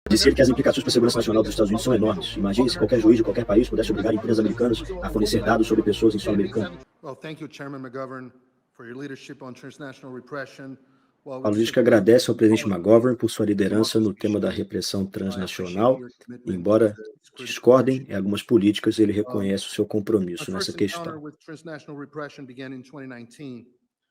Disse ele que as implicações para a segurança nacional dos Estados Unidos são enormes. Imagine se qualquer juiz de qualquer país pudesse obrigar empresas americanas a fornecer dados sobre pessoas em solo americano. Well, thank you, Chairman McGovern, for your leadership on transnational repression. Paulo diz que agradece ao presidente McGovern por sua liderança no tema da repressão transnacional. Embora discordem em algumas políticas, ele reconhece o seu My compromisso nessa first encounter questão. with transnational repression began in 2019,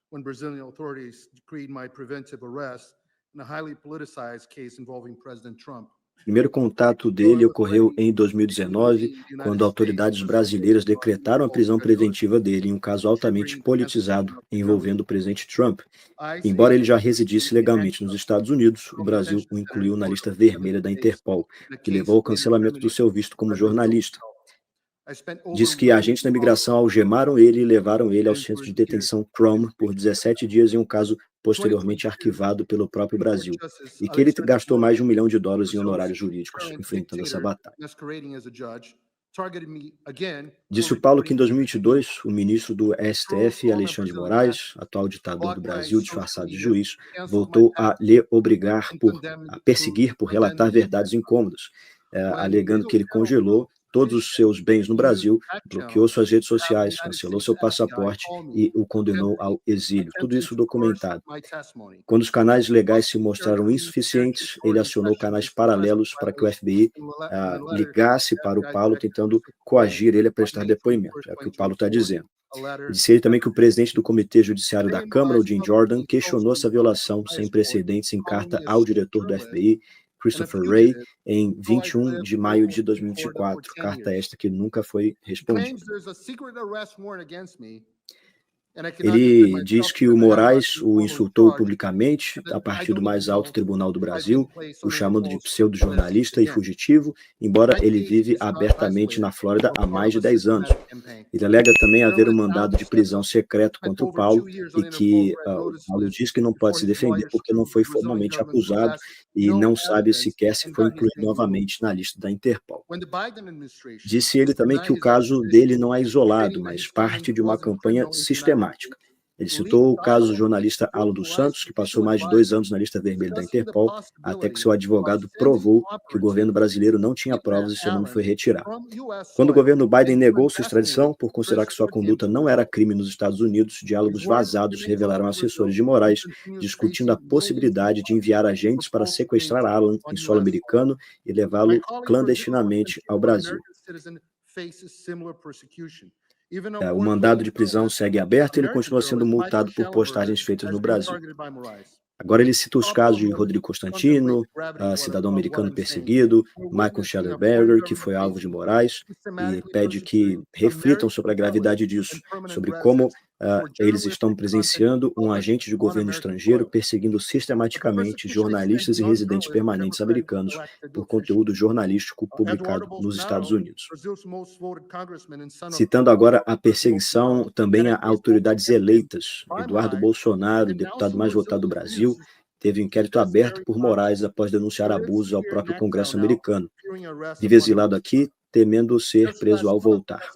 when Brazilian authorities decreed my preventive arrest in a highly politicized case involving President Trump. O primeiro contato dele ocorreu em 2019, quando autoridades brasileiras decretaram a prisão preventiva dele em um caso altamente politizado envolvendo o presidente Trump. Embora ele já residisse legalmente nos Estados Unidos, o Brasil o incluiu na lista vermelha da Interpol, que levou ao cancelamento do seu visto como jornalista. Diz que agentes da imigração algemaram ele e levaram ele ao centro de detenção Chrome por 17 dias em um caso posteriormente arquivado pelo próprio Brasil, e que ele gastou mais de $1 milhão em honorários jurídicos enfrentando essa batalha. Disse o Paulo que em 2022, o ministro do STF, Alexandre de Moraes, atual ditador do Brasil disfarçado de juiz, voltou a lhe obrigar a perseguir por relatar verdades incômodas, alegando que ele congelou todos os seus bens no Brasil, bloqueou suas redes sociais, cancelou seu passaporte e o condenou ao exílio. Tudo isso documentado. Quando os canais legais se mostraram insuficientes, ele acionou canais paralelos para que o FBI ligasse para o Paulo, tentando coagir ele a prestar depoimento. É o que o Paulo está dizendo. Disse ele também que o presidente do Comitê Judiciário da Câmara, o Jim Jordan, questionou essa violação sem precedentes em carta ao diretor do FBI, Christopher Wray, em 21 de maio de 2024, carta esta que nunca foi respondida. Ele diz que o Moraes o insultou publicamente a partir do mais alto tribunal do Brasil, o chamando de pseudo-jornalista e fugitivo, embora ele vive abertamente na Flórida há mais de 10 anos. Ele alega também haver um mandado de prisão secreto contra o Paulo e que o Paulo diz que não pode se defender porque não foi formalmente acusado e não sabe sequer se foi incluído novamente na lista da Interpol. Disse ele também que o caso dele não é isolado, mas parte de uma campanha sistemática. Ele citou o caso do jornalista Alo dos Santos, que passou mais de 2 anos na lista vermelha da Interpol, até que seu advogado provou que o governo brasileiro não tinha provas e seu nome foi retirado. Quando o governo Biden negou sua extradição, por considerar que sua conduta não era crime nos Estados Unidos, diálogos vazados revelaram assessores de Moraes discutindo a possibilidade de enviar agentes para sequestrar Alan em solo americano e levá-lo clandestinamente ao Brasil. O mandado de prisão segue aberto e ele continua sendo multado por postagens feitas no Brasil. Agora ele cita os casos de Rodrigo Constantino, cidadão americano perseguido, Michael Shellenberger, que foi alvo de Moraes, e pede que reflitam sobre a gravidade disso, sobre como eles estão presenciando um agente de governo estrangeiro perseguindo sistematicamente jornalistas e residentes permanentes americanos por conteúdo jornalístico publicado nos Estados Unidos. Citando agora a perseguição também a autoridades eleitas, Eduardo Bolsonaro, o deputado mais votado do Brasil, teve um inquérito aberto por Moraes após denunciar abusos ao próprio Congresso americano. Vive exilado aqui, temendo ser preso ao voltar.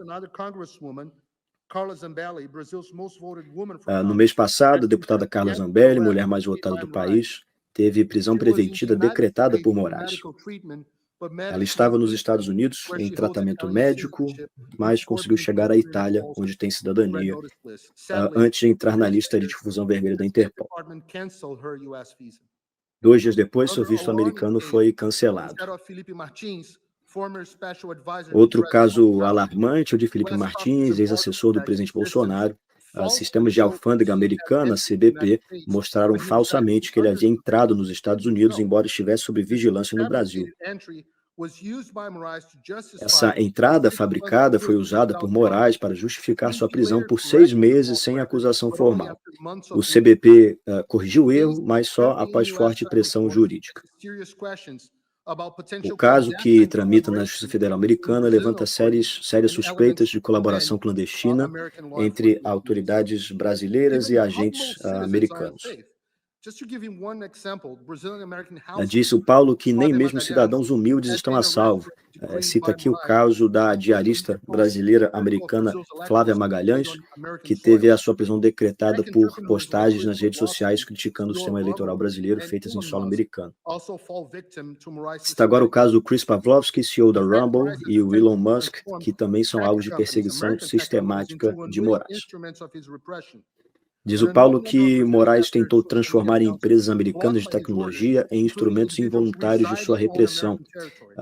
No mês passado, a deputada Carla Zambelli, mulher mais votada do país, teve prisão preventiva decretada por Moraes. Ela estava nos Estados Unidos em tratamento médico, mas conseguiu chegar à Itália, onde tem cidadania, antes de entrar na lista de difusão vermelha da Interpol. 2 dias depois, seu visto americano foi cancelado. Outro caso alarmante é o de Felipe Martins, ex-assessor do presidente Bolsonaro. Sistemas de alfândega americana, CBP, mostraram falsamente que ele havia entrado nos Estados Unidos, embora estivesse sob vigilância no Brasil. Essa entrada fabricada foi usada por Moraes para justificar sua prisão por 6 meses sem acusação formal. O CBP corrigiu o erro, mas só após forte pressão jurídica. O caso, que tramita na Justiça Federal Americana, levanta sérias suspeitas de colaboração clandestina entre autoridades brasileiras e agentes americanos. Disse o Paulo que nem mesmo cidadãos humildes estão a salvo. Cita aqui o caso da diarista brasileira americana Flávia Magalhães, que teve a sua prisão decretada por postagens nas redes sociais criticando o sistema eleitoral brasileiro feitas em solo americano. Cita agora o caso do Chris Pavlovski, CEO da Rumble, e o Elon Musk, que também são alvos de perseguição sistemática de Moraes. Diz o Paulo que Moraes tentou transformar empresas americanas de tecnologia em instrumentos involuntários de sua repressão.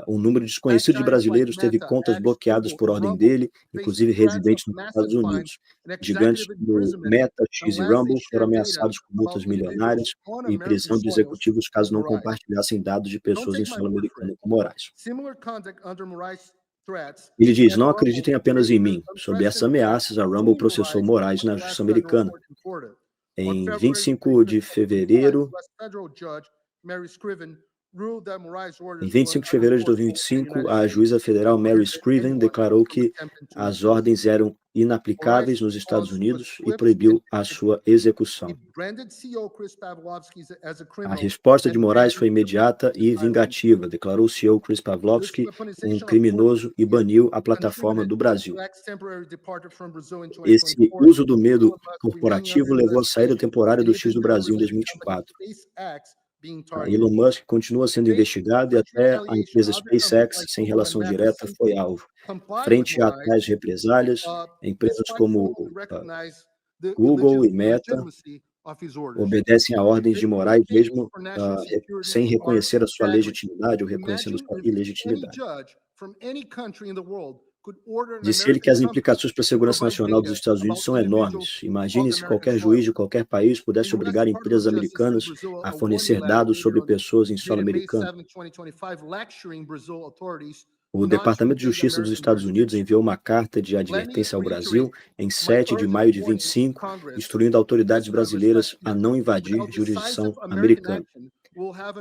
Um número desconhecido de brasileiros teve contas bloqueadas por ordem dele, inclusive residentes nos Estados Unidos. Gigantes como Meta, X e Rumble foram ameaçados com multas milionárias e prisão de executivos caso não compartilhassem dados de pessoas em solo americano com Moraes. Ele diz: não acreditem apenas em mim. Sob essas ameaças, a Rumble processou Moraes na justiça americana. Em 25 de fevereiro de 2025, a juíza federal Mary Scriven declarou que as ordens eram inaplicáveis nos Estados Unidos e proibiu a sua execução. A resposta de Moraes foi imediata e vingativa. Declarou o CEO Chris Pavlovski um criminoso e baniu a plataforma do Brasil. Esse uso do medo corporativo levou à saída temporária do X do Brasil em 2024. Elon Musk continua sendo investigado e até a empresa SpaceX, sem relação direta, foi alvo. Frente a tais represálias, empresas como Google e Meta obedecem a ordens de Moraes mesmo sem reconhecer a sua legitimidade ou reconhecendo sua ilegitimidade. Disse ele que as implicações para a segurança nacional dos Estados Unidos são enormes. Imagine se qualquer juiz de qualquer país pudesse obrigar empresas americanas a fornecer dados sobre pessoas em solo americano. O Departamento de Justiça dos Estados Unidos enviou uma carta de advertência ao Brasil em 7 de maio de 25, instruindo autoridades brasileiras a não invadir jurisdição americana.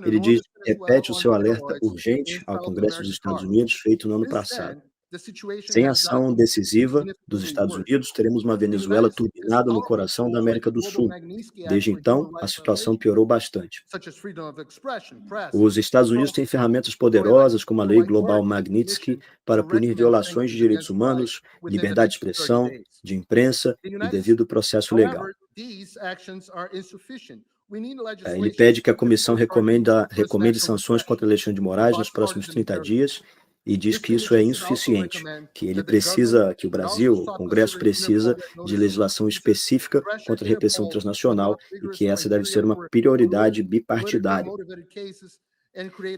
Ele repete o seu alerta urgente ao Congresso dos Estados Unidos, feito no ano passado. Sem ação decisiva dos Estados Unidos, teremos uma Venezuela turbinada no coração da América do Sul. Desde então, a situação piorou bastante. Os Estados Unidos têm ferramentas poderosas, como a Lei Global Magnitsky, para punir violações de direitos humanos, liberdade de expressão, de imprensa e devido processo legal. Ele pede que a comissão recomende sanções contra Alexandre de Moraes nos próximos 30 dias e diz que isso é insuficiente, que o Brasil, o Congresso precisa de legislação específica contra a repressão transnacional e que essa deve ser uma prioridade bipartidária.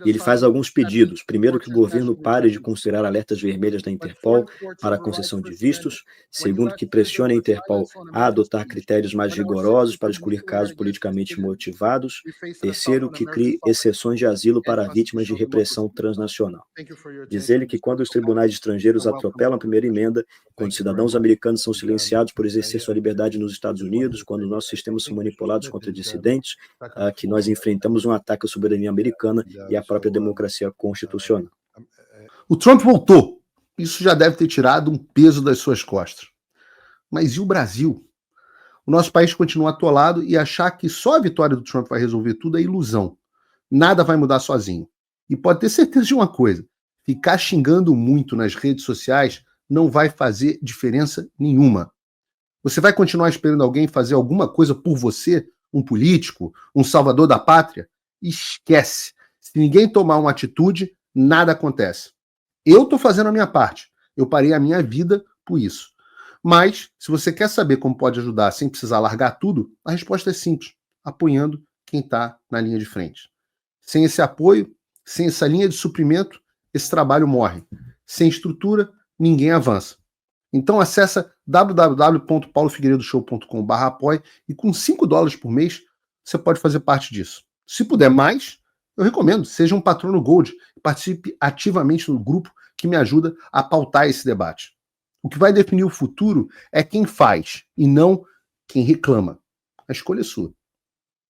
E ele faz alguns pedidos. Primeiro, que o governo pare de considerar alertas vermelhas da Interpol para a concessão de vistos. Segundo, que pressione a Interpol a adotar critérios mais rigorosos para excluir casos politicamente motivados. Terceiro, que crie exceções de asilo para vítimas de repressão transnacional. Diz ele que quando os tribunais estrangeiros atropelam a primeira emenda, quando cidadãos americanos são silenciados por exercer sua liberdade nos Estados Unidos, quando nossos sistemas são manipulados contra dissidentes, que nós enfrentamos um ataque à soberania americana e à própria democracia constitucional. O Trump voltou. Isso já deve ter tirado um peso das suas costas. Mas e o Brasil? O nosso país continua atolado e achar que só a vitória do Trump vai resolver tudo é ilusão. Nada vai mudar sozinho. E pode ter certeza de uma coisa: ficar xingando muito nas redes sociais não vai fazer diferença nenhuma. Você vai continuar esperando alguém fazer alguma coisa por você? Um político? Um salvador da pátria? Esquece. Se ninguém tomar uma atitude, nada acontece. Eu estou fazendo a minha parte. Eu parei a minha vida por isso. Mas, se você quer saber como pode ajudar sem precisar largar tudo, a resposta é simples: apoiando quem está na linha de frente. Sem esse apoio, sem essa linha de suprimento, esse trabalho morre. Sem estrutura, ninguém avança. Então acessa www.paulofigueiredoshow.com/apoie e com $5 por mês você pode fazer parte disso. Se puder mais, eu recomendo, seja um patrono Gold e participe ativamente no grupo que me ajuda a pautar esse debate. O que vai definir o futuro é quem faz e não quem reclama. A escolha é sua.